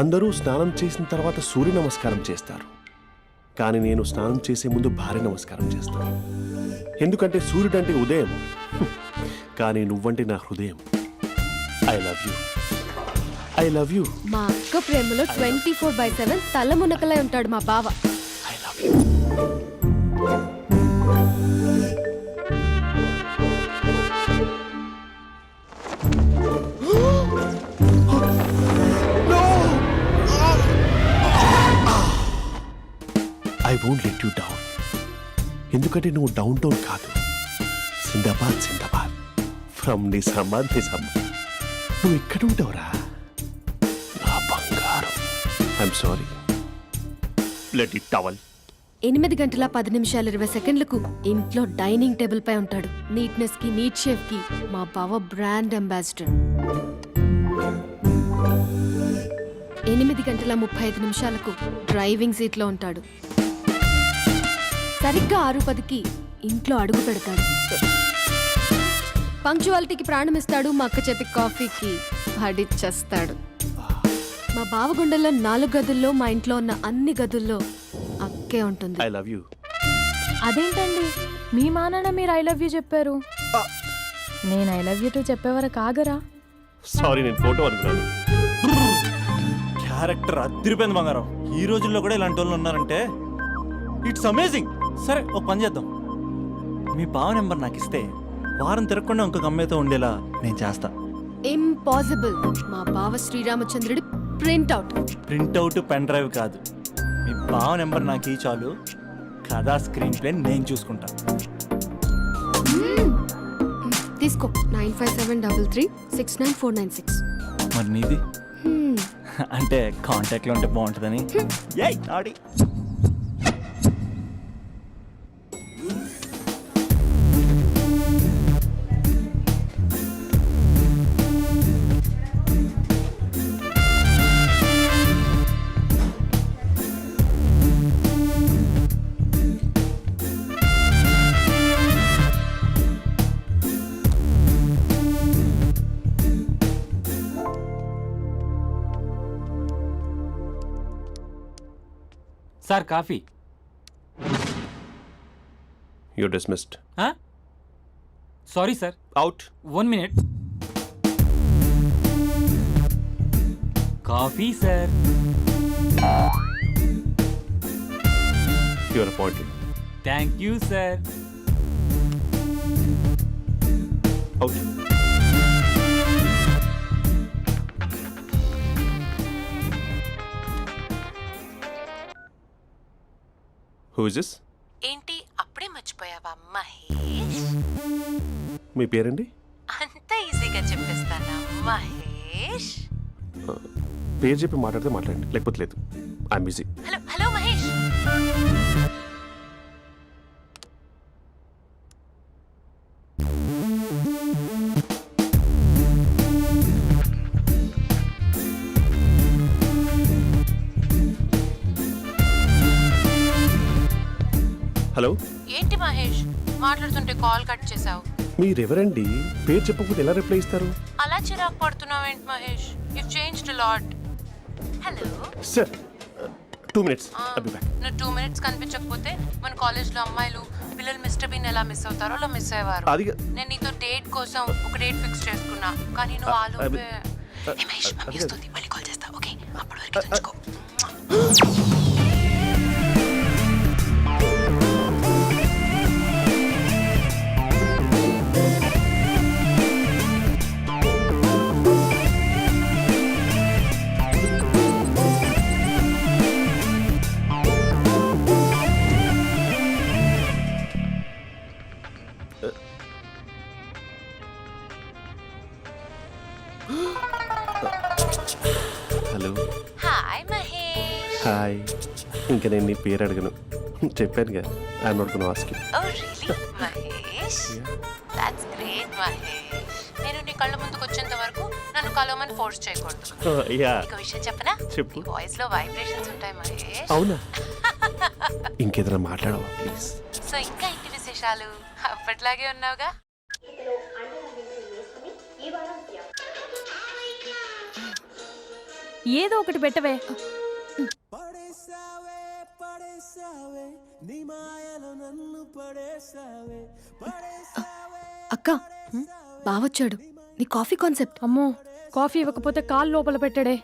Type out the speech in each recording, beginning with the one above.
అందరూ స్నానం చేసిన తర్వాత సూర్య నమస్కారం చేస్తారు, కానీ నేను స్నానం చేసే ముందు భార్య నమస్కారం చేస్తాను. ఎందుకంటే సూర్యుడు అంటే ఉదయం, కానీ నువ్వంటే నా హృదయం. I love you, I love you. మా అక్క ప్రేమలో 24/7 తల మునకలై ఉంటాడు మా బావ. I love you. I won't let you down. ఎందుకంటే నువ్వు డౌన్ టౌన్ కాదు, జిందాబాద్ జిందాబాద్ ఫ్రమ్ నిజామాబాద్ నిజామాబాద్. నువ్వు ఎక్కడుంటావురా నా బంగారం? I'm sorry, let it towel. 8 గంటల 10 నిమిషాలు 20 సెకండ్లకు ఇంట్లో డైనింగ్ టేబుల్ పై ఉంటాడు. నీట్నెస్ కి, నీట్ షేఫ్ కి మా బావ బ్రాండ్ అంబాసిడర్. 8 గంటల 35 నిమిషాలకు డ్రైవింగ్ సీట్ లో ఉంటాడు. సరిగ్గా 6:10కి ఇంట్లో అడుగు పెడతాడు. పంక్చువాలిటీకి ప్రాణం ఇస్తాడు. మా అక్క చేతి కాఫీకి పడిచ్చేస్తాడు. మా బావ గుండెల్లో 4 గదుల్లో, మా ఇంట్లో ఉన్న అన్ని గదుల్లో అక్కే ఉంటుంది. I love you. అదేంటండి మీ మానాన్న మీరు ఐ లవ్ యూ చెప్పారు, నేను ఐ లవ్ యూ టు చెప్పేవరకు ఆగరా? సారీ, నేను ఫోటో అనుకున్నాను. క్యారెక్టర్ అదిరిపోయింది బంగారం. ఈ రోజుల్లో కూడా ఇలాంటి వాళ్ళు ఉన్నారంటే ఇట్స్ అమేజింగ్. సరే ఓ పని చేద్దాం, మీ బావ నెంబర్ నాకు ఇస్తే వారం తిరగకుండా ఇంకొక అమ్మాయితో ఉండేలా నేను చేస్తా. ఇంపాసిబుల్. మా బావ శ్రీరామచంద్రుడి ప్రింట్అవుట్. ప్రింట్అవుట్ పెన్ డ్రైవ్ కాదు, మీ బావ నెంబర్ నాకు ఈ చాలు. కథా స్క్రీన్ ప్లే నేను చూసుకుంటా. తీసుకో. 9573369496. మరి నీది? అంటే కాంటాక్ట్లో ఉంటే బాగుంటుందని. ఏయ్ ఆడి sir coffee. You dismissed. Sorry sir. Out. 1 minute. Coffee sir. You are appointed. Thank you sir. Out. Who is this? ఏంటి అప్పుడే మర్చిపోయావా మహేష్? మీ పేరండి? అంత ఈజీగా చెప్పేస్తానా మహేష్? పేరు చెప్పి మాట్లాడితే మాట్లాడండి, లేకపోతే లేదు. I'm busy. Hello hello Mahesh. Hello. ఏంటి మహేష్ మాట్లాడుతుంటే కాల్ కట్ చేసావు? మీరెవరండి? పేరు చెప్పకపోతే ఎలా రిప్లై ఇస్తారు? అలా చిరాకు పడుతున్నావేంటి Mahesh? You changed a lot. Hello sir, 2 minutes. I'll be back. నువ్వు 2 minutes కనిపించకపోతే మన కాలేజ్లో అమ్మాయిలు పిల్లలు మిస్టర్ బీన్ ఎలా మిస్ అవుతారో అలా మిస్ అయ్యేవారు. నేను నీతో డేట్ కోసం ఒక డేట్ ఫిక్స్ చేసుకున్నా, కానీ నువ్వు ఆలోపే. మహేష్ మమ్మీ వస్తుంది, మళ్ళీ కాల్ చేస్తా. ఓకే, అప్పటి వరకు ఉంచుకో. హలో. హాయ్ మహేష్. హాయ్. ఇంకా నేను నీ పేరు అడగను, చెప్పానుగా. I'm not gonna ask you. Oh really Mahesh? That's great Mahesh. నేను నీ కళ్ళ ముందుకు వచ్చేంత వరకు నన్ను కలవమని ఫోర్స్ చేయకూడదు. యా. నీకు విషయం చెప్పనా? చెప్పు. నీ వాయిస్ లో వైబ్రేషన్స్ ఉంటాయి మహేష్. అవునా? ఇంకేదైనా మాట్లాడవా ప్లీజ్? సో ఇంకా ఇంటి విశేషాలు అప్పట్లాగే ఉన్నావుగా? ఏదో ఒకటి పెట్టవే. అక్క బావొచ్చాడు. నీ కాఫీ కాన్సెప్ట్. అమ్మో, కాఫీ ఇవ్వకపోతే కాలు లోపల పెట్టడే.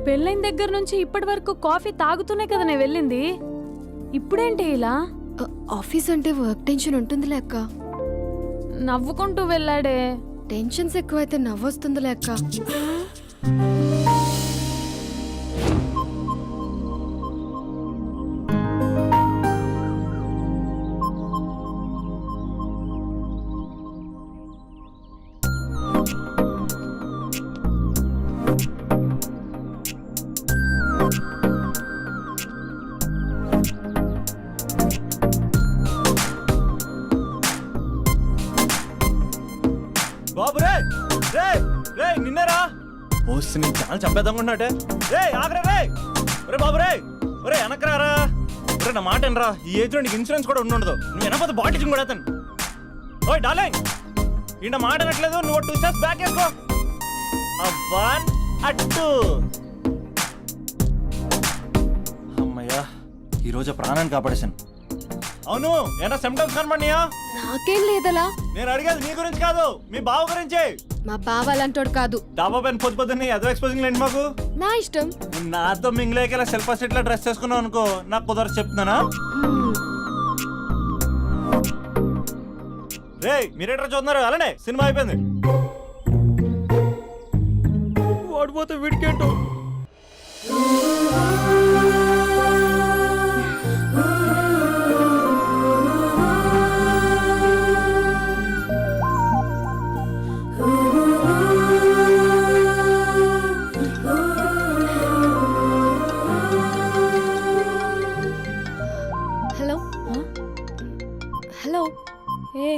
పెళ్ళైన దగ్గర నుంచి ఇప్పటి వరకు కాఫీ తాగుతూనే కదా నేను వెళ్ళింది. ఇప్పుడేంటి ఇలా? ఆఫీస్ అంటే వర్క్ టెన్షన్ ఉంటుందిలే అక్క. నవ్వుకుంటూ వెళ్ళాడే. టెన్షన్స్ ఎక్కువైతే నవ్వొస్తుందిలే అక్క. బాబు రే రే రే నిన్నరా వస్తే నేను చాలా చంపేద్దామనుకున్నాటే. రే ఆగరా రే. ఒరే బాబు రే, ఒరే వెనకరారా. ఒరే నా మాట వినరా, ఈ ఏజ్ లో నీకు ఇన్సూరెన్స్ కూడా ఉండదు. నువ్వు వెనకపోతే బాటిల్ కూడా అతను. ఓయ్ డార్లింగ్, ఈయన మాట అనట్లేదు. నువ్వు 2 స్టెప్స్ బ్యాక్ వేసుకో. 1 2. అమ్మయ్యా, ఈరోజు ప్రాణాన్ని కాపాడేశాను. అవును, ఏనా సిమ్టమ్స్ కనబడినాయా? నాకేం లేదలా. నేను అడిగేది నీ గురించి కాదు, మీ బావ గురించి. మా బావ అలాంటోడు కాదు. డాబా పైన పొద్దు పొద్దున్నే ఎదో ఎక్స్పోజింగ్ లేండి మాకు. నా ఇష్టం. నువ్వు నాతో మింగిలేక సెల్ఫా సెట్ లా డ్రెస్ చేసుకున్నావు అనుకో, నాకు కుదరదు చెప్తున్నానా. రే మీరేట్రా చూస్తున్నారు? అలానే సినిమా అయిపోయింది. వాడిపోతే వీడికేంటో. Hello hello. ఏ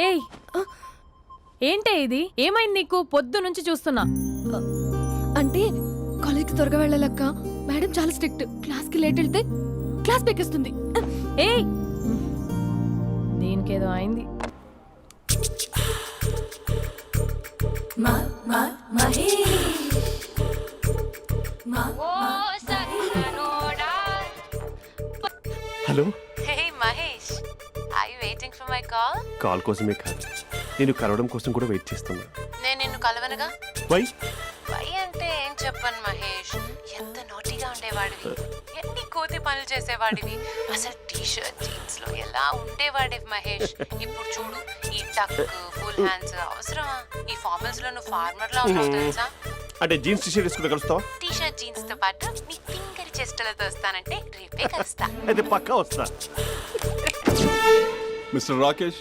ఏయ్, ఏంటే ఇది? ఏమైంది నీకు? పొద్దు నుంచి చూస్తున్నా. అంటే కాలేజ్కి త్వరగా వెళ్ళాలక్క. మేడం చాలా స్ట్రిక్ట్. క్లాస్కి లేట్ వెళ్తే క్లాస్ పెక్కిస్తుంది. ఏయ్, దీనికేదో అయింది. Hello. Hey Mahesh, are you waiting for my call? Call కోసమే కాదు, నేను కలవడం కోసం కూడా వెయిట్ చేస్తున్నా. నేను నిన్ను కలవనుగా. వై? వై అంటే ఏం చెప్పను మహేష్, ఎంత నోటిగా ఉండేవాడివి, ఎన్ని కోతి పనులు చేసేవాడివి, అసలు టీ షర్ట్ జీన్స్ లో ఎలా ఉండేవాడివి మహేష్. ఇప్పుడు చూడు, ఈ టక్ ఫుల్ హ్యాండ్స్ అవసరమా? ఈ ఫార్మల్స్ లో నువ్వు ఫార్మర్ లా ఉన్నావు తెలుసా? అంటే జీన్స్ టీషర్ట్ వేసుకుని కలుస్తావా? టీ షర్ట్ జీన్స్ తో పాటు నీ ఫింగర్ చెస్టలతో వస్తానంటే రేపే కలుస్తా. అయితే పక్కా వస్తా. Mister Rakesh,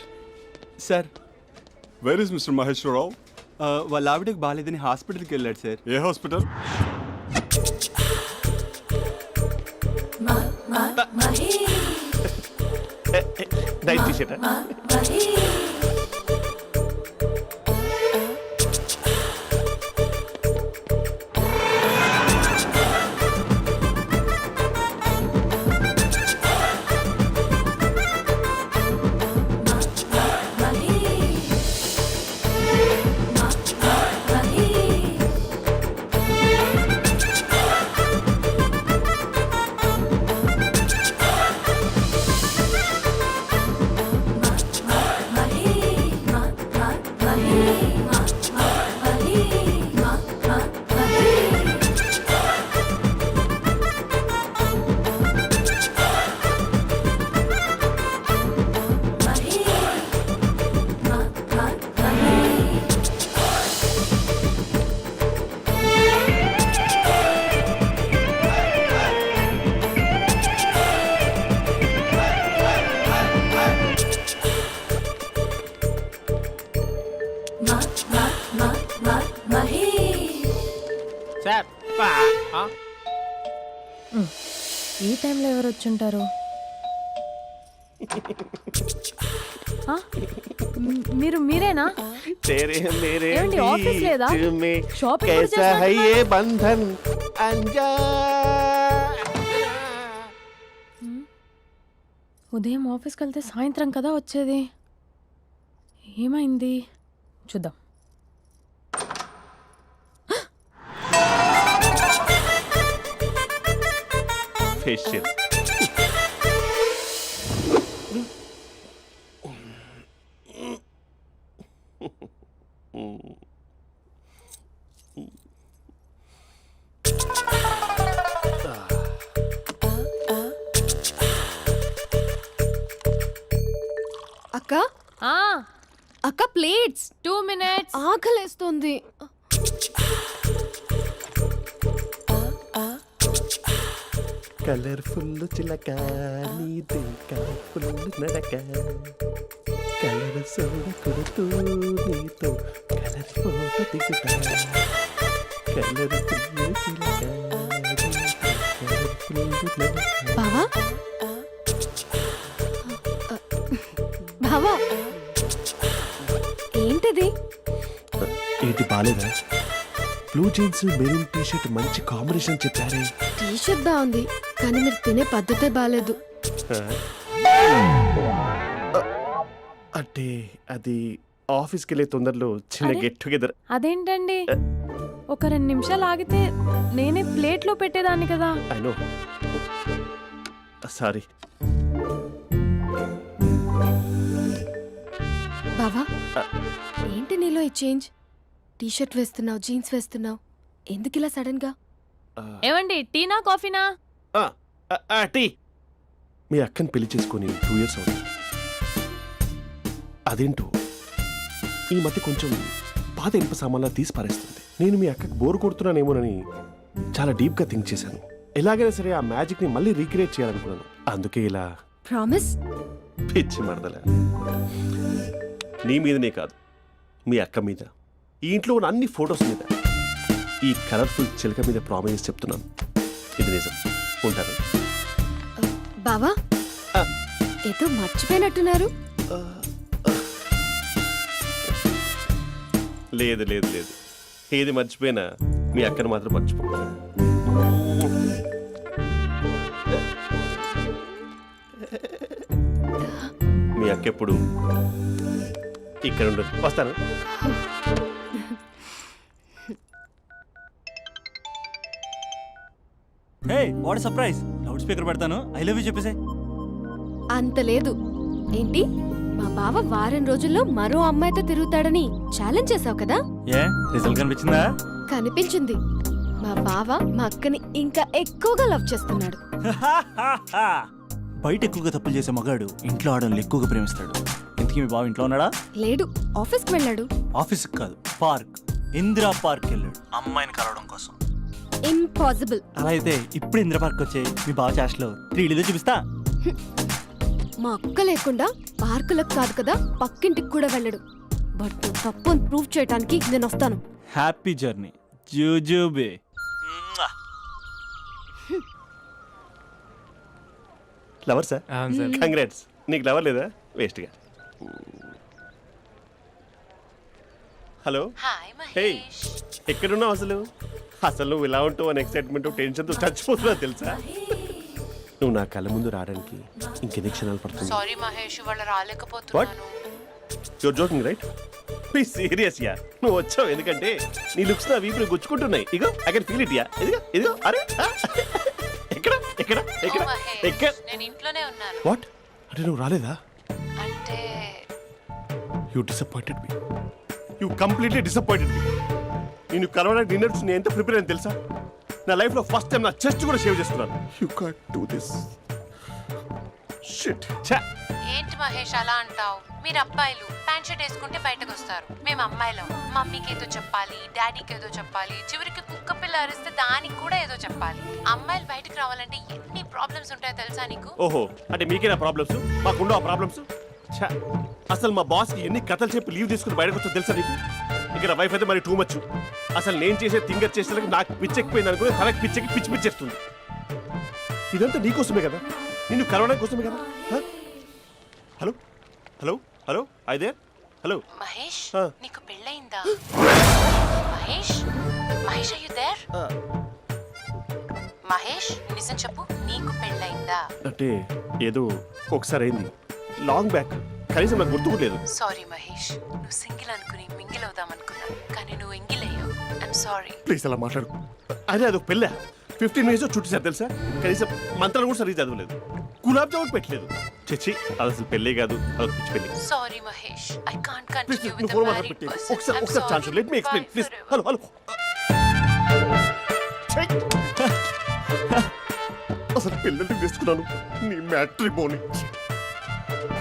sir, where is mister Maheswararao? వాళ్ళ ఆవిడకి బాగాలేదని హాస్పిటల్కి వెళ్ళాడు సార్. ఏ హాస్పిటల్? Night T shirt. ఈ టైంలో ఎవరు వచ్చుంటారు? ఆ? మీరేనా? तेरे मेरे ఏమండి, ఆఫీస్ లేదా? बीच में షాపింగ్ కూడా कैसा है చేస్తున్నారు? ये बंधन अंजा ఉదయం ఆఫీస్కి వెళ్తే సాయంత్రం కదా వచ్చేది. ఏమైంది చూద్దాం. फेशियल అక్క ఆ, అక్క ప్లేట్స్ 2 minutes. ఆకలేస్తుంది. కలర్ఫుల్ చిలక నీది కలర్ఫుల్ నడక కలర్ సోడ కొడుతూ నీతో కలర్ ఫోటో దిగుతా కలర్ఫుల్ చిలక కలర్ఫుల్ నడక. బావా బావా ఏంటిది? ఏంటి బాలేదా? Blue jeans maroon T shirt మంచి కాంబినేషన్ చెప్పారే. టీ షర్ట్ బాగుంది కానీ మీరు తినే పద్ధతే బాగాలేదు. అంటే అది ఆఫీస్కి వెళ్ళే తొందరలో చిన్న అరే? Get together. అదేంటండి, ఒక 2 నిమిషాలు ఆగితే నేనే ప్లేట్లో పెట్టేదాన్ని కదా. I know, sorry. బావా ఏంటి నీలో ఈ చేంజ్? టీ షర్ట్ వేస్తున్నావు, జీన్స్ వేస్తున్నావు, ఎందుకు ఇలా సడన్ గా? ఏమండి, టీనా కాఫీనా? టీ. మీ అక్కని పెళ్లి చేసుకొని 2 years అవుతుంది. అదేంటో ఈ మధ్య కొంచెం పాత ఇనుప సామాన్లా తీసి పారేస్తుంది. నేను మీ అక్కకి బోర్ కొడుతున్నానేమోనని చాలా డీప్గా థింక్ చేశాను. ఎలాగైనా సరే ఆ మ్యాజిక్ని మళ్ళీ రీక్రియేట్ చేయాలనుకున్నాను. అందుకే ఇలా ప్రామిస్? పిచ్చి మరదల. నీ మీదనే కాదు, మీ అక్క మీద, ఈ ఇంట్లో ఉన్న అన్ని ఫొటోస్ మీద, ఈ కలర్ఫుల్ చిలక మీద ప్రామిస్ చెప్తున్నాను. ఇది నిజం. ఉంటాను. బావా ఆ. ఏదో మర్చిపోయినట్టున్నారు. లేదు లేదు లేదు, ఏది మర్చిపోయినా మీ అక్కను మాత్రం మర్చిపో. మీ అక్క ఎప్పుడు ఇక్కడ ఉండదు. వస్తాను. Hey what surprise. Loud speaker పెడతాను, ఐ లవ్ యూ చెప్పేసే. అంత లేదు. ఏంటి, మా బావ వారం రోజుల్లో మరో అమ్మాయితో తిరుగుతాడని ఛాలెంజ్ చేసావు కదా? ఏ రిజల్ట్ కనిపించిందా? కనిపించింది. మా బావ మా అక్కని ఇంకా ఎక్కువగా లవ్ చేస్తున్నాడు. బయట ఎక్కువగా తప్పులు చేసే మగాడు ఇంట్లో ఆడవాళ్ళు ఎక్కువగా ప్రేమిస్తాడు. ఇంతకీ మీ బావ ఇంట్లో ఉన్నాడా? లేడు, ఆఫీస్కి వెళ్ళాడు. ఆఫీస్కి కాదు, పార్క్, ఇందిరా పార్క్ వెళ్ళాడు అమ్మాయిని కలవడం కోసం. ఇంపాసిబుల్. అలా అయితే ఇప్పుడు ఇందిరా పార్క్ వచ్చే మీ బావ చాష్లో 3Dలో చూపిస్తా. మా అక్క లేకుండా పార్కులకు కాదు కదా పక్కింటికి కూడా వెళ్ళడు. బట్ నువ్వు తప్పు అని ప్రూవ్ చేయడానికి నేను వస్తాను. హ్యాపీ జర్నీ జూజూబే. Lover sir, congrats. నీకు లవర్ లేదా? వేస్ట్గా. హలో. Hi hey, Mahesh. ఎక్కడున్నావు అసలు? అసలు నువ్వు ఇలా ఉంటావు అని ఎక్సైట్మెంట్ టెన్షన్తో చచ్చిపోతున్నా తెలుసా? నువ్వు నా కళ్ళ ముందు రావడానికి ఇంకెన్ని క్షణాలు పడుతుంది? సారీ మహేష్, ఇవాళ రాలేకపోతున్నాను. Your joking right? Be serious yeah. నువ్వు వచ్చావు ఎందుకంటే నీ లుక్స్ నా వీపుని గుచ్చుకుంటున్నాయి. ఇగో I can feel it yeah. ఇదిగో ఇదిగో. అరే ఎక్కడ ఎక్కడ ఎక్కడ ఓ మహేష్, ఎక్కడ? నేను ఇంట్లోనే ఉన్నాను. వాట్ అంటే నువ్వు రాలేదా? అంటే you disappointed me. You completely disappointed me. నేను కరోనా డిన్నర్స్ నేను ఎంత ప్రిపేర్ అని తెలుసా? నా లైఫ్లో ఫస్ట్ టైం నా చెస్ట్ కూడా సేవ్ చేస్తున్నాను. You can't do this. Shit. ఛా. ఏంటి మహేష్ అలా అంటావు? మీరు అబ్బాయిలు ప్యాంట్ షర్ట్ వేసుకుంటే బయటకు వస్తారు. మేము అమ్మాయిలం మమ్మీకి ఏదో చెప్పాలి, డాడీకి ఏదో చెప్పాలి, చివరికి కుక్క పిల్ల అరిస్తే దానికి కూడా ఏదో చెప్పాలి. అమ్మాయిలు బయటకు రావాలంటే ఎన్ని ప్రాబ్లమ్స్ ఉంటాయో తెలుసా నీకు? ఓహో, అంటే మీకేనా ప్రాబ్లమ్స్? మాకుండవు ఆ ప్రాబ్లమ్స్? ఛా. అసలు మా బాస్కి ఎన్ని కథలు చెప్పి లీవ్ తీసుకుని బయటకు వచ్చా తెలుసా నీకు? ఇక నా వైఫ్ అయితే మరి టూ మచ్. అసలు నేను చేసే థింగర్ చేసేందుకు నాకు పిచ్చెక్కిపోయింది అనుకుని తనకి పిచ్చెక్కి పిచ్చి పిచ్చేస్తుంది. ఇదంతా నీకోసమే కదా, నిన్ను కలవడం కోసమే కదా. హ? హలో హలో హలో అయితే హలో. మహేష్ ఆ. నీకు పెళ్ళయిందా? Mahesh Mahesh are you there? మహేష్ నిజం చెప్పు, నీకు పెళ్ళయిందా? అంటే ఏదో ఒకసారి అయింది, లాంగ్ బ్యాక్, కనీసం నాకు గుర్తు కూడా లేదు. సారీ మహేష్, నువ్వు సింగిల్ అనుకుని మింగిల్ అవుదాం అనుకున్నా, కానీ నువ్వు ఎంగిల్ అయ్యావు. I'm sorry. ప్లీజ్ అలా మాట్లాడు. అదే అదొక పెళ్ళ 15 మినిట్స్ చుట్టేసారు తెలుసా. కనీసం మంత్రాలు కూడా సరిగ్గా చదవలేదు, గులాబ్ జామున్ పెట్టలేదు. చచ్చి అది అసలు పెళ్ళే కాదు, అదొక పిచ్చి పెళ్ళి. Sorry Mahesh, I can't please continue నువ్వు విత్ ఫోన్ ద మాట్లాడి మ్యారీడ్ పెట్టి పర్సన్. ఒకసారి chance let me explain please. Hello hello. అసలు పిల్లల్ని వేసుకున్నాను నీ మ్యాట్రీ బోని.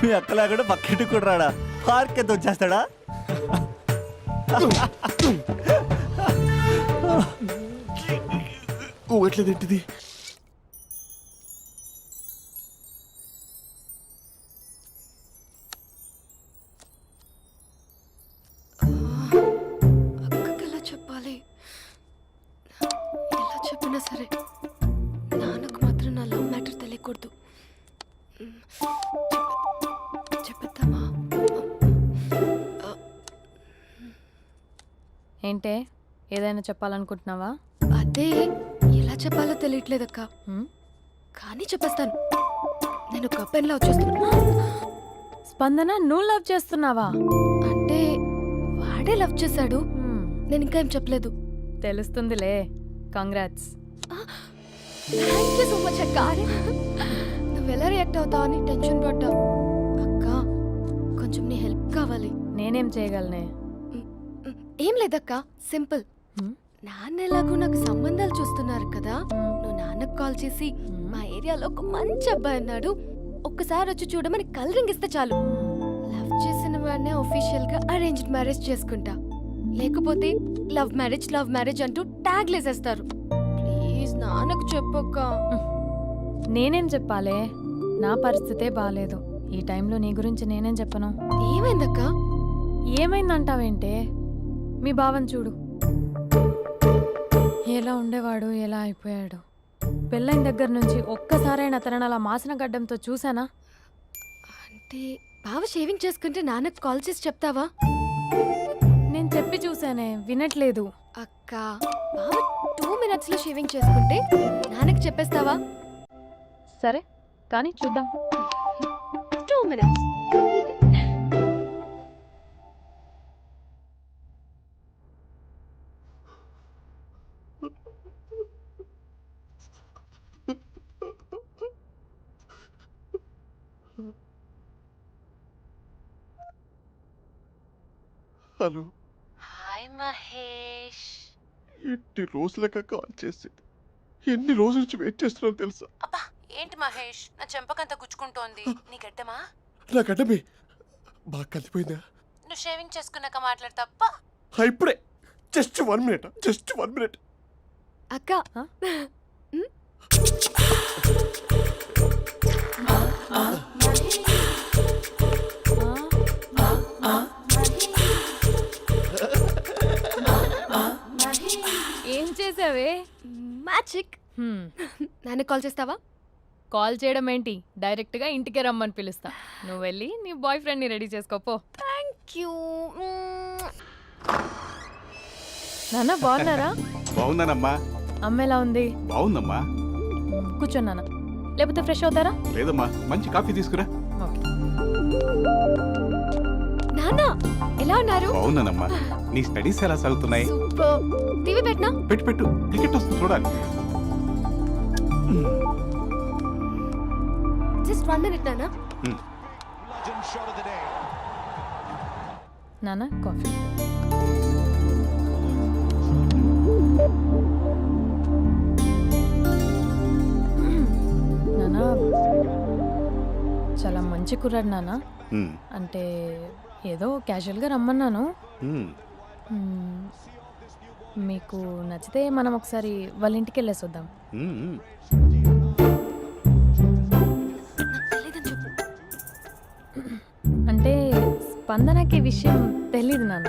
మీ అక్కలా కూడా పక్కింటి కూడా రాడా, పార్క్ ఎంత వచ్చేస్తాడా? ఊగట్లేదు ఏంటిది? అక్కకి ఎలా చెప్పాలి? ఎలా చెప్పినా సరే నాన్నకు మాత్రం నా లవ్ మ్యాటర్ తెలియకూడదు. చెప్పేద్దామా? ఏంటే ఏదైనా చెప్పాలనుకుంటున్నావా? అదే ఎలా చెప్పాలో తెలియట్లేదక్క, హ్మ్? కానీ చెప్పేస్తాను. నేను ఒక అబ్బాయిని లవ్ చేస్తున్నా. స్పందన, నువ్వు లవ్ చేస్తున్నావా? అంటే వాడే లవ్ చేశాడు, హ్మ్, నేను ఇంకా ఏం చెప్పలేదు. తెలుస్తుందిలే. Congrats. Thank you so much అక్క. నువ్వు ఎలా రియాక్ట్ అవుతావు అని టెన్షన్ పడ్డావు. అక్క కొంచెం నీ హెల్ప్ కావాలి. నేనేం చేయగలనే? ఏం లేదక్క, సింపుల్. హ్మ్? నాన్న ఎలాగో నాకు సంబంధాలు చూస్తున్నారు కదా, నువ్వు నాన్నకు కాల్ చేసి మా ఏరియాలో ఒక మంచి అబ్బాయి అన్నాడు, ఒక్కసారి వచ్చి చూడమని కలరింగ్ ఇస్తే చాలు. లవ్ చేసిన వాడినే ఒఫీషియల్ గా అరేంజ్డ్ మ్యారేజ్ చేసుకుంటా. లేకపోతే లవ్ మ్యారేజ్ అంటూ ట్యాగ్ లేసేస్తారు. ప్లీజ్ నాన్నకు చెప్పక్క. నేనేం చెప్పాలే? నా పరిస్థితే బాగాలేదు. ఈ టైంలో నీ గురించి నేనేం చెప్పను? ఏమైందక్క? ఏమైందంటావేంటే? మీ బావని చూడు, ఎలా ఉండేవాడు, ఎలా అయిపోయాడు. పెళ్ళైన దగ్గర నుంచి ఒక్కసారైనా తనని అలా మాసిన గడ్డంతో చూసానా? అంటే బావ షేవింగ్ చేసుకుంటే నాన్నకు కాల్ చేసి చెప్తావా? నేను చెప్పి చూసానే, వినట్లేదు. అక్క బావ 2 minutes లో షేవింగ్ చేసుకుంటే నాన్నకి చెప్పేస్తావా? సరే కానీ చూద్దాం. 2 minutes. హలో. హాయ్ మహేష్. ఎన్ని రోజులుగా కాల్ చేసింది, ఎన్ని రోజుల నుంచి వెయిట్ చేస్తున్నావు తెలుసా? అబ్బా ఏంటి మహేష్, నా చెంపకంత గుచ్చుకుంటోంది. నీ గడ్డమా? నా గడ్డమే బాగా కలిపోయిందా? నువ్వు షేవింగ్ చేసుకున్నాక మాట్లాడతాప్పా. ఇప్పుడే జస్ట్ 1 minute, జస్ట్ 1 minute. అక్క హ? ఏం చేసావే? మ్యాజిక్. నాన్నకు కాల్ చేస్తావా? కాల్ చేయడం ఏంటి, డైరెక్ట్గా ఇంటికే రమ్మని పిలుస్తా. నువ్వు వెళ్ళి నీ బాయ్ ఫ్రెండ్ని రెడీ చేసుకోపో. Thank you. నాన్న బాగున్నారా? బాగున్నానమ్మా. అమ్మ ఎలా ఉంది? బాగుందమ్మా. కూర్చోను నాన్న, లేకపోతే ఫ్రెష్ అవుతారా? లేదమ్మా, మంచి కాఫీ తీసుకురా. ఓకే. నాన్న ఎలా ఉన్నారు? బాగున్నానమ్మా. నీ స్టడీస్ ఎలా సాగుతున్నాయి? సూపర్. టీవీ పెట్టనా? పెట్టు పెట్టు, క్రికెట్ వస్తుంది చూడాలి. జస్ట్ 1 minute నాన్న. నాన్న కాఫీ. నాన్న చాలా మంచి కుర్రాడు నాన్న. అంటే ఏదో క్యాజువల్గా రమ్మన్నాను. మ్మ్. మీకు నచ్చితే మనం ఒకసారి వాళ్ళ ఇంటికి వెళ్ళేసి వద్దాం. నాకు తెలీదని చెప్పు. అంటే స్పందనకి ఈ విషయం తెలీదు నాన్న.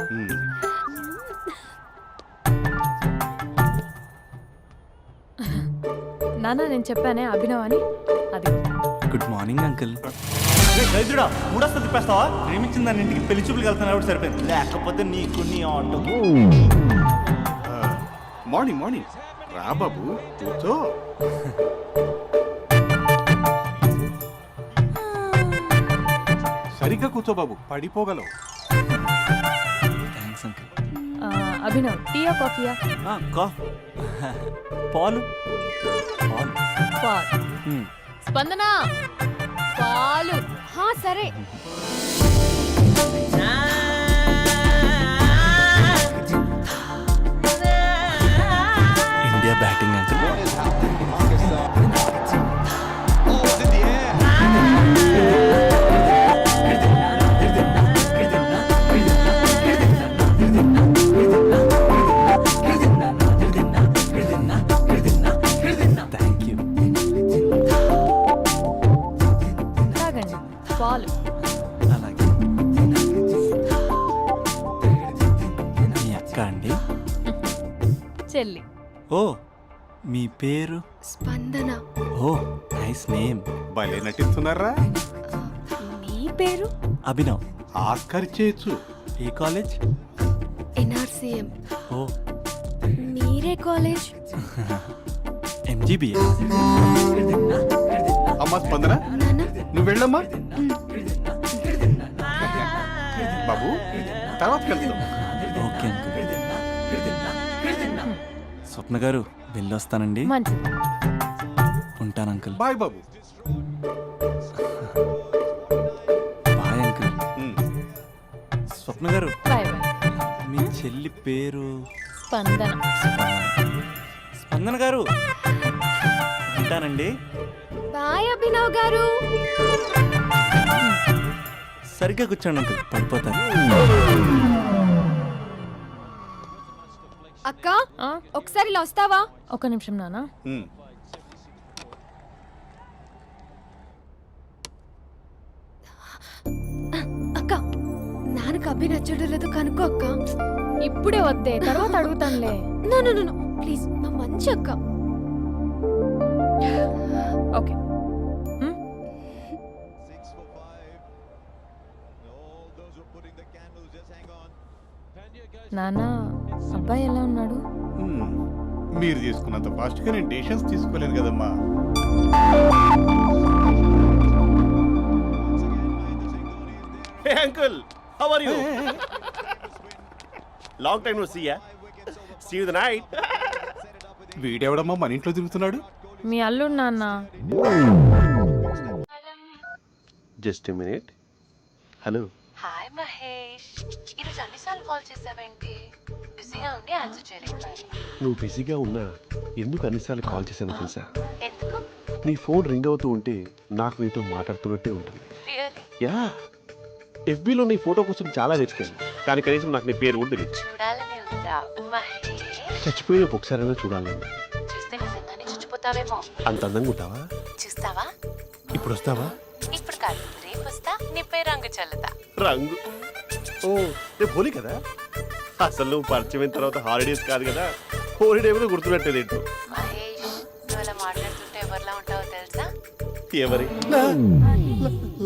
నాన్న నేను చెప్పానే అభినవ్ అని అది గుడ్ మార్నింగ్ అంకుల్. రైతుడా మూడొస్తా తిప్పేస్తావా? ప్రేమించిన దాని ఇంటికి పెళ్లి చూపులు వెళ్తాను సరిపోయింది, లేకపోతే నీకు నీ ఆటో. మార్నింగ్ మార్నింగ్ రా బాబు కూర్చో. సరిగ్గా కూర్చో బాబు, పడిపోగలవు. Thanks uncle. అభినవ్ టీయా కాఫీయా? పాలు పాలు. పాల్. స్పందన పాలు. హా సరే. India batting uncle. Thank you. తాగండి పాలు. అలాగే. మీ అక్క అండి? చెల్లి. ఓ మీ పేరు? స్పందన. ఓ నైస్ నేమ్. భలే నటిస్తున్నారా? మీ పేరు? అభినవ్. ఆస్కర్ చేయొచ్చు. ఏ కాలేజ్? ఎన్ఆర్సీఎం. ఓ మీరే కాలేజ్? ఎంజీబీఏ. అమ్మా స్పందన నాన్న నువ్వు వెళ్ళమ్మా. బాబు తర్వాత కలుద్దాం. Okay uncle. స్వప్న గారు వెళ్ళొస్తానండి. మంచిది. ఉంటాను అంకుల్. బాయ్ బాబు. Bye uncle. ఉమ్. స్వప్న గారు బాయ్ బాయ్. మీ చెల్లి పేరు? స్పందన. స్పందన గారు ఉంటానండి. బాయ్ అభినవ్ గారు. సరిగ్గా కూర్చోండి అంకుల్, పడిపోతాను. అక్క ఆ, ఒకసారి ఇలా వస్తావా? ఒక నిమిషం నాన్న. ఉమ్. అక్క నాన్నకు అభి నచ్చడం లేదు కనుక్కో అక్క. ఇప్పుడే వద్దే, తర్వాత అడుగుతానులే. నో నో నో ప్లీజ్, మా మంచి అక్క. ఓకే. నాన్న అబ్బాయి ఎలా ఉన్నాడు? ఉమ్. మీరు తీసుకున్నంత ఫాస్ట్గా నేను డెసిషన్స్ తీసుకోలేను కదమ్మా. Hey uncle, how are you? Long time no see ya. See you the night. వీడెవడమ్మా మన ఇంట్లో తిరుగుతున్నాడు? మీ అల్లుడు నాన్న. Just a minute. Hello. Hi Mahesh, ఈరోజు అన్నిసార్లు కాల్ చేసావేంటి? బిజీగా ఉండి ఆన్సర్ చేయలేకపోయాను. నువ్వు బిజీగా ఉన్నా ఎందుకు అన్నిసార్లు కాల్ చేశానో తెలుసా? ఎందుకు? నీ ఫోన్ రింగ్ అవుతూ ఉంటే నాకు నీతో మాట్లాడుతున్నట్టే ఉంటుంది. రియల్లీ? యా, ఎఫ్బీలో నీ ఫోటో కోసం చాలా వెతికాను, కానీ కనీసం నాకు నీ పేరు కూడా తెలియదు. చూడాలని ఉందా మహేష్? చచ్చిపోయిన ఒకసారైనా చూడాలని. చూస్తే నిజంగానే చచ్చిపోతావేమో. అంత అందంగా ఉంటావా? చూస్తావా? ఇప్పుడు వస్తావా? ఇప్పుడు కాదు, రేపు వస్తా, నీపై రంగు చల్లుతా. రంగు? ఓ రేపు హోలీ కదా. అసలు నువ్వు పరిచయం తర్వాత హాలిడేస్ కాదు కదా, హోలిడే కూడా గుర్తున్నట్టేది ఏంటో. మహేష్, నువ్వు అలా మాట్లాడుతుంటే ఎవరిలా ఉంటావో తెలుసా? ఎవరి?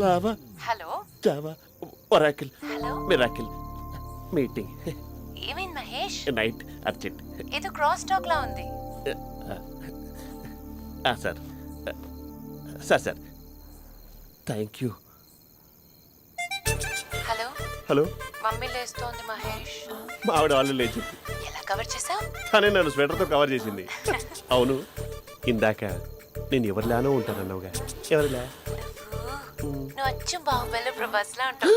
Lava, hello Java, Oracle, hello, miracle, meeting, ఏమైంది మహేష్? Night, urgent. ఏదో క్రాస్ టాక్ లా ఉంది. Sir sir sir thank you. Hello, hello, mummy లేస్తోంది మహేష్. మా ఆవిడ వాళ్ళు లేచి ఎలా కవర్ చేసావు? తనే నన్ను స్వెటర్తో కవర్ చేసింది. అవును, ఇందాక నేను ఎవరిలానో ఉంటానన్నావుగా, ఎవరిలా? నువ్వు అచ్చం బాహుబలి ప్రభాస్ లా ఉంటావు.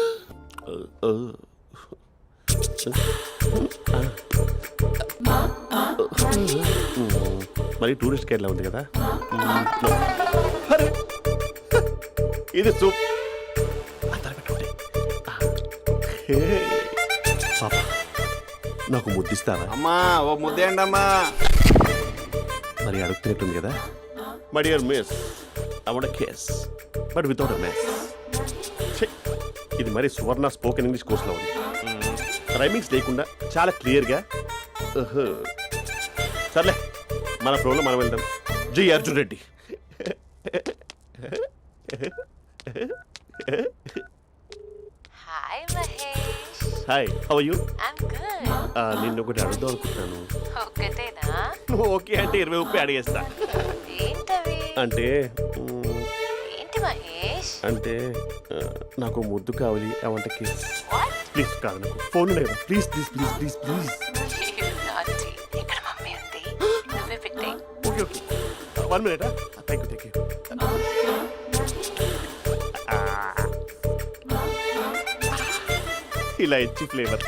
మరి టూరిస్ట్ కేర్లా ఉంది కదా. అరే, ఇది సూప్. పాప, నాకు ముద్దిస్తావా? అమ్మా ఓ ముద్దేయండి అమ్మా. మరి అడుగుతున్నట్టుంది కదా. My dear miss, I want kiss but without a mess. ఇది మరి సువర్ణ స్పోకెన్ ఇంగ్లీష్ కోర్సులో ఉంది. రైమింగ్స్ లేకుండా చాలా క్లియర్గా. సర్లే, మన ఫ్లోలో మనం వెళ్దాం. Jai Arjun Reddy. Hi Mahesh. Hi, how are you? I'm good. నిన్ను ఒకటి అడుగుదాం అనుకుంటున్నాను. ఒకటేనా? నువ్వు ఓకే అంటే 20 అడిగేస్తా. ఏంటవి? అంటే ఏంటి మహేష్? అంటే నాకు ముద్దు కావాలి. అవంటకి వాట్? ప్లీజ్ కాదు, నాకు ఫోన్ లేదు. Please please please please please. నాటి ఇక్కడ మమ్మీ ఉంది, నువ్వే పెట్టే. Okay okay, 1 minute. Thank you thank you. ఇలా ఇచ్చి ఫ్లేవర్.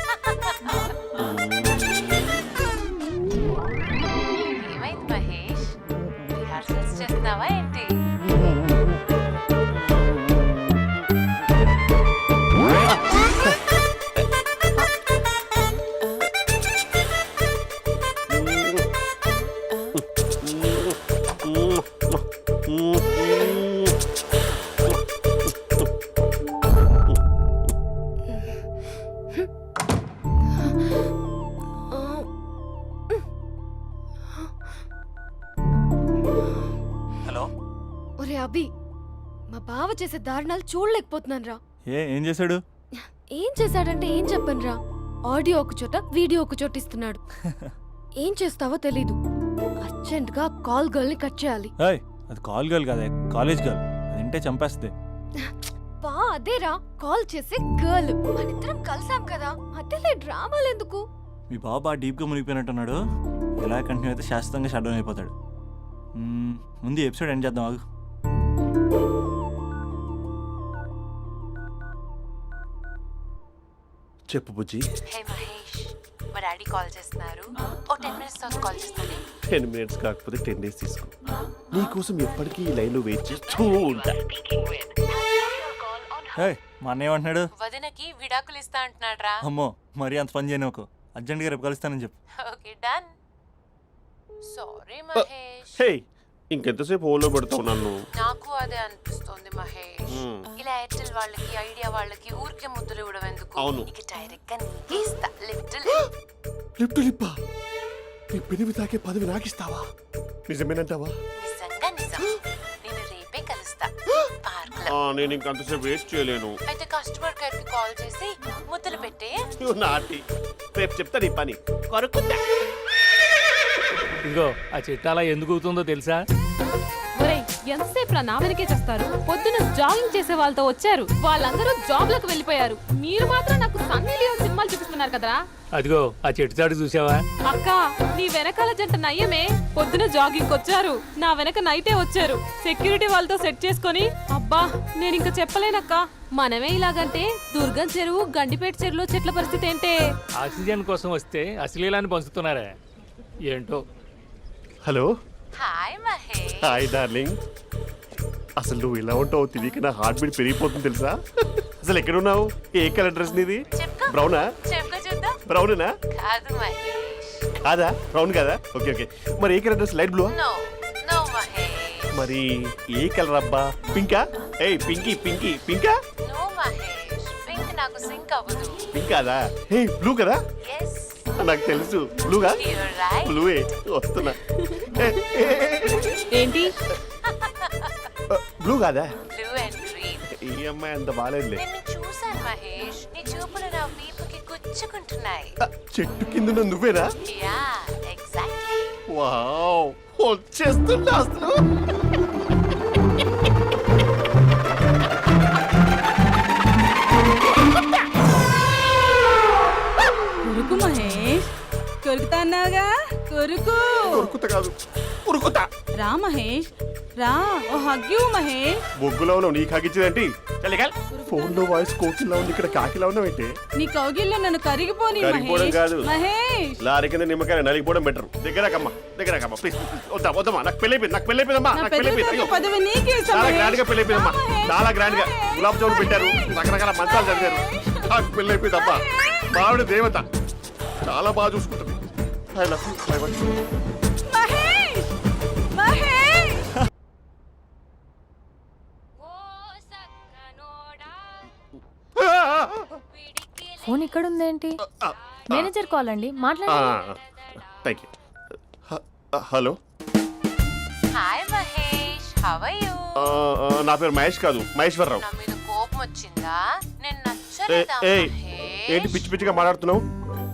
ఏమైంది మహేష్? రిహార్సల్స్ చేస్తున్నావా ఏంటి? హలో. ఒరే అభి, మా బావ చేసే దారుణాలు చూడలేకపోతున్నాను రా. ఏం చేశాడు? ఏం చేశాడంటే ఏం చెప్పను రా. ఆడియో ఒక చోట, వీడియో ఒక చోట ఇస్తున్నాడు. ఏం చేస్తావో తెలీదు. అర్జెంట్ గా కాల్ గర్ల్ ని కట్ చేయాలి. ఏయ్, అది కాల్ గర్ల్ కాదే, కాలేజ్ గర్ల్. అది వింటే చంపేస్తుంది. బా అదేరా, కాల్ చేసే గర్ల్. మనిద్దరం కలిసాం కదా, మధ్యలో డ్రామాలు ఎందుకు? మీ బాబు బాగా డీప్గా మునిగిపోయినట్టున్నాడు. ఎలా కంటిన్యూ అయితే శాశ్వతంగా షట్ డౌన్ అయిపోతాడు. ముందు ఎపిసోడ్ ఎండ్ చేద్దాం ఆగు. చెప్పు బుజ్జి. హే మహేష్, మా డాడీ కాల్ చేస్తున్నారు. ఓ 10 minutes తర్వాత కాల్ చేస్తాను. 10 minutes కాకపోతే 10 days తీసుకో. నీకోసం ఎప్పటికీ ఈ లైన్లో వెయిట్ చేస్తూ ఉంటా. ఏయ్, మా అన్నయ్య ఏమంటున్నాడు? వదినకి విడాకులు ఇస్తా అంటున్నాడు రా. అమ్మో, మరీ అంత పని చేయను. ఒక అర్జెంట్గా రేపు కలుస్తానని చెప్పు. Okay done. సారీ మహేష్. హే, ఇంకెంతసేపు హోల్లో పెడతావు నన్ను? నాకు అదే అనిపిస్తోంది మహేష్. ఇలా ఎయిర్టెల్ వాళ్ళకి, ఐడియా వాళ్ళకి ఊరికే ముద్దులు ఇవ్వడం ఎందుకు? అవును. ఇక డైరెక్ట్ గా నీకే ఇస్తా. లిప్ టు లిప్పా? నీ పెనివి తాకే పదవి నాకిస్తావా? నిజమేనంటావా? నిజంగా నిజం. నేను రేపే కలుస్తా పార్క్ లో. నేను ఇంకంతసేపు వెయిట్ చేయలేను. అయితే కస్టమర్ కేర్ కి కాల్ చేసి ముద్దులు పెట్టే. నాటి రేపు చెప్తా నీ పని. కొరుకుందా? ఇదిగో ఆ చెట్టు అలా ఎందుకు అవుతుందో తెలుసా? ఒరేయ్, ఎంతసేపు నా వెనకే చేస్తారు? పొద్దున జాగింగ్ చేసే వాళ్ళతో వచ్చారు, వాళ్ళందరూ జాబ్లకు వెళ్ళిపోయారు. మీరు మాత్రం నాకు సన్నీ లియోన్ సినిమాలు చూపిస్తున్నారు కదరా. అదిగో ఆ చెట్టు చాటు చూసావా? అక్క, నీ వెనకాల జంట నయ్యమే. పొద్దున జాగింగ్ వచ్చారు, నా వెనక నైటే వచ్చారు. సెక్యూరిటీ వాళ్ళతో సెట్ చేసుకొని, అబ్బా నేను ఇంకా చెప్పలేనక్క. మనమే ఇలాగంటే దుర్గం చెరువు, గండిపేట చెరువులో చెట్ల పరిస్థితి ఏంటే? ఆక్సిజన్ కోసం వస్తే అశ్లీలాన్ని పంచుతున్నారా ఏంటో. Hello. Hi Mahesh. Hi darling. అసలు నువ్వు ఇలా ఉంటావు తెలియక నా హార్ట్ బీట్ పెరిగిపోతుంది తెలుసా? అసలు ఎక్కడున్నావు? ఏ కలర్ డ్రెస్ నీది? చెప్పుకో. బ్రౌనా? చెప్పుకో చూద్దాం. బ్రౌనేనా? కాదు మహేష్. కాదా? బ్రౌన్ కదా? Okay okay. మరి ఏ colour dress? Light blue? No no Mahesh. మరి ఏ కలర్ అబ్బా? పింకా? ఏయ్ పింకీ పింకీ పింకా? నో మహేష్, పింక్ నాకు సింక్ అవ్వదు. పింక్ కాదా? ఏ బ్లూ కదా? ఎస్, నాకు తెలుసు. బ్లూగా? You're right. బ్లూవే వస్తున్నా. ఏంటి? బ్లూ కాదా? Blue and green. ఈ అమ్మాయి అంత బాగాలేదులే. నిన్ను చూశాను మహేష్, నీ చూపులు నా వీపుకి గుచ్చుకుంటున్నాయి. చెట్టు కింద నువ్వేనా? Yeah exactly. వావ్, వచ్చేస్తున్నా అసలు. కొరుకు మహేష్, కొరుకుతా అన్నావుగా, కొరుకు. ఉరుకుతా కాదు, ఉరుకుతా. రా మహేష్, రా. ఓ హగ్గు మహేష్. బొగ్గులో ఉన్నావు, నీకు హగించదేంటి? ఫోన్ లో వాయిస్ కోకిలా ఉంది, ఇక్కడ కాకిలా ఉన్నావేంటి? నీ కౌగిల్లో నన్ను కరిగిపోని కరిగిపోవడం మహేష్. కాదు. మహేష్, లారీ కింద నిమ్మకాయ నలిగిపోవడం బెటర్. దగ్గరకమ్మా, దగ్గరకమ్మా ప్లీజ్. వద్దా వద్దమ్మా, నాకు పెళ్ళైపోయింది, నాకు పెళ్ళైపోయిందమ్మా, నా నాకు పెళ్ళైపోయింది. పెద్ద పదవి నీకే ఇస్తా చాలా మహేష్. గ్రాండ్ గా పెళ్ళైపోయిందమ్మా, రా మహేష్, చాలా గ్రాండ్ గా. మహేష్. గులాబ్ జామున్ పెట్టారు, రకరకాల మంచాలు చదివారు. నాకు పెళ్ళైపోయిందమ్మా. మావిడ దేవత, చాలా బాగా చూసుకుంటుంది. I love you, I want you. Mahesh, Mahesh. Phone ఇక్కడ ఉందేంటి? మేనేజర్ కాల్ అండి, మాట్లాడండి. Thank you. Hello. Hi how are you? నా పేరు మహేష్ కాదు, మహేశ్వరరావు. నా మీద కోపం వచ్చిందా? నేను ఏ- నచ్చలేదా ఏయ్, ఏంటి మహేష్? పిచ్చి పిచ్చిగా మాట్లాడుతున్నావు?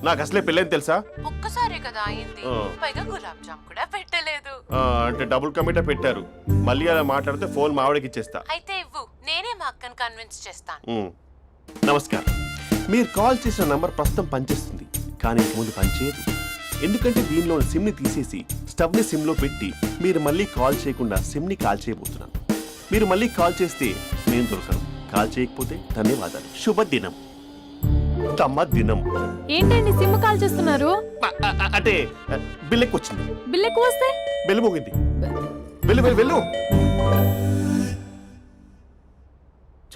నాకు అసలే పెళ్ళని తెలుసా? ఒక్కసారే కదా అయింది, ఆ. పైగా గులాబ్ జామ్ కూడా పెట్టలేదు. అంటే డబుల్ కమిటా పెట్టారు. మళ్ళీ అలా మాట్లాడితే ఫోన్ మావిడకి ఇచ్చేస్తా. అయితే ఇవ్వు, నేనే మా అక్కని కన్విన్స్ చేస్తాను. ఉమ్. నమస్కారం. మీరు కాల్ చేసిన నంబర్ ప్రస్తుతం పనిచేస్తుంది, కానీ ఇంక ముందు పనిచేయదు. ఎందుకంటే దీనిలో సిమ్ని తీసేసి స్టవ్ని సిమ్లో పెట్టి మీరు మళ్ళీ కాల్ చేయకుండా సిమ్ని కాల్ చేయబోతున్నాను. మీరు మళ్ళీ కాల్ చేస్తే నేను దొరకను, కాల్ చేయకపోతే ధన్యవాదాలు. శుభదినం. తమ దినం. ఏంటండి సిమ్ కాల్ చేస్తున్నారు? అంటే బిల్ ఎక్కువ వచ్చింది. బిల్ ఎక్కువ వస్తే బెల్లు మోగింది. వెళ్ళు వెళ్ళు వెళ్ళు.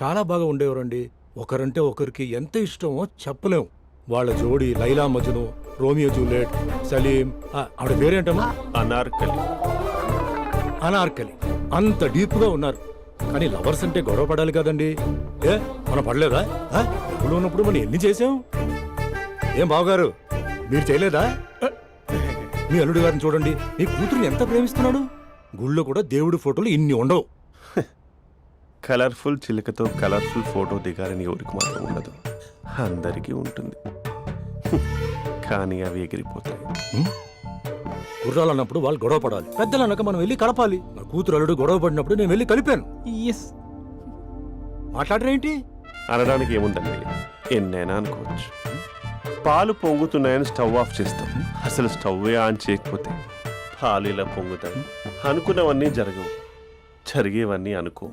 చాలా బాగా ఉండేవారండి. ఒకరంటే ఒకరికి ఎంత ఇష్టమో చెప్పలేం. వాళ్ళ జోడి లైలా మజ్ను, రోమియో జూలియట్, సలీం, ఆవిడ పేరేంటమ్మా? అనార్కలి. అనార్కలి. అంత డీప్ గా ఉన్నారు. కానీ లవర్స్ అంటే గొడవ పడాలి కదండి. ఏ మనం పడలేదా? డబ్బులు ఉన్నప్పుడు మనం ఎన్ని చేసాం? ఏం బావగారు, మీరు చేయలేదా? మీ అల్లుడి గారిని చూడండి, మీ కూతురుని ఎంత ప్రేమిస్తున్నాడు. గుళ్ళో కూడా దేవుడి ఫోటోలు ఇన్ని ఉండవు. కలర్ఫుల్ చిలుకతో కలర్ఫుల్ ఫోటో దిగాలని ఎవరికి మాత్రం ఉండదు, అందరికీ ఉంటుంది. కానీ అవి ఎగిరిపోతాయి. గుర్రాలు అన్నప్పుడు వాళ్ళు గొడవ పడాలి, పెద్దలు అన్నాక మనం వెళ్ళి కలపాలి. నా కూతురు అల్లుడు గొడవ పడినప్పుడు నేను వెళ్ళి కలిపాను. మాట్లాడరేంటి? అనడానికి ఏముందండి, ఎన్నైనా అనుకోవచ్చు. పాలు పొంగుతున్నాయని స్టవ్ ఆఫ్ చేస్తాం, అసలు స్టవ్ ఆన్ చేయకపోతే పాలు ఇలా పొంగుతాయి. అనుకున్నవన్నీ జరగవు, జరిగేవన్నీ అనుకో.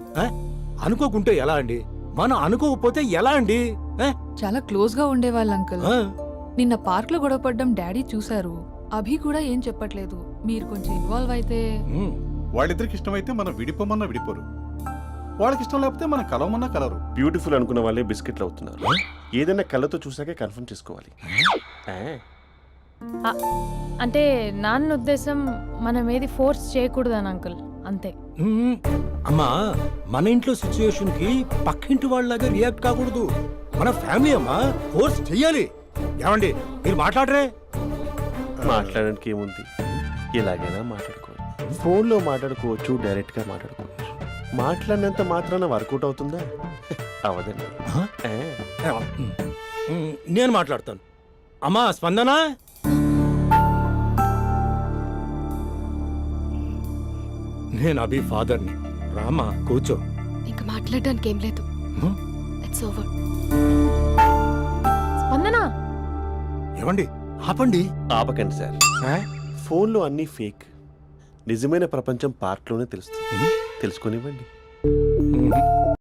అనుకోకుంటే ఎలా అండి? మనం అనుకోకపోతే ఎలా అండి? చాలా క్లోజ్ గా ఉండేవాళ్ళు అంకుల్. ఆ? నిన్న పార్క్ లో గొడవపడ్డం డాడీ చూశారు. అభి కూడా ఏం చెప్పట్లేదు. మీరు కొంచెం ఇన్వాల్వ్ అయితే. ఉమ్. వాళ్ళిద్దరికి ఇష్టమైతే మనం విడిపోమన్నా విడిపోరు, వాళ్ళకి ఇష్టం లేకపోతే మనం కలవమన్నా కలరు. బ్యూటిఫుల్ అనుకున్న వాళ్ళే బిస్కెట్లు అవుతున్నారు. ఏదైనా కళ్ళతో చూసాకే కన్ఫర్మ్ చేసుకోవాలి. అంటే నాన్న ఉద్దేశం మనం ఏది ఫోర్స్ చేయకూడదని అంకుల్, అంతే. ఉమ్. అమ్మా, మన ఇంట్లో సిచ్యుయేషన్ కి పక్కింటి వాళ్ళలాగా రియాక్ట్ కాకూడదు. మన ఫ్యామిలీ అమ్మా, ఫోర్స్ చెయ్యాలి. ఏమండి మీరు మాట్లాడరే? మాట్లాడడానికి ఏముంది, ఎలాగైనా మాట్లాడుకోవచ్చు. ఫోన్లో మాట్లాడుకోవచ్చు, డైరెక్ట్గా మాట్లాడుకోవచ్చు. మాట్లాడినంత మాత్రాన వర్కౌట్ అవుతుందా? అవదండి. నేను మాట్లాడతాను. అమ్మా స్పందన, నేను అభి ఫాదర్ని. రామా కూర్చో. ఇంకా మాట్లాడడానికి ఏం లేదు. It's over. స్పందన, ఏమండి ఆపండి. ఆపకండి సార్. ఫోన్లో అన్నీ ఫేక్, నిజమైన ప్రపంచం పార్ట్లోనే తెలుస్తుంది. తెలుసుకొనివ్వండి.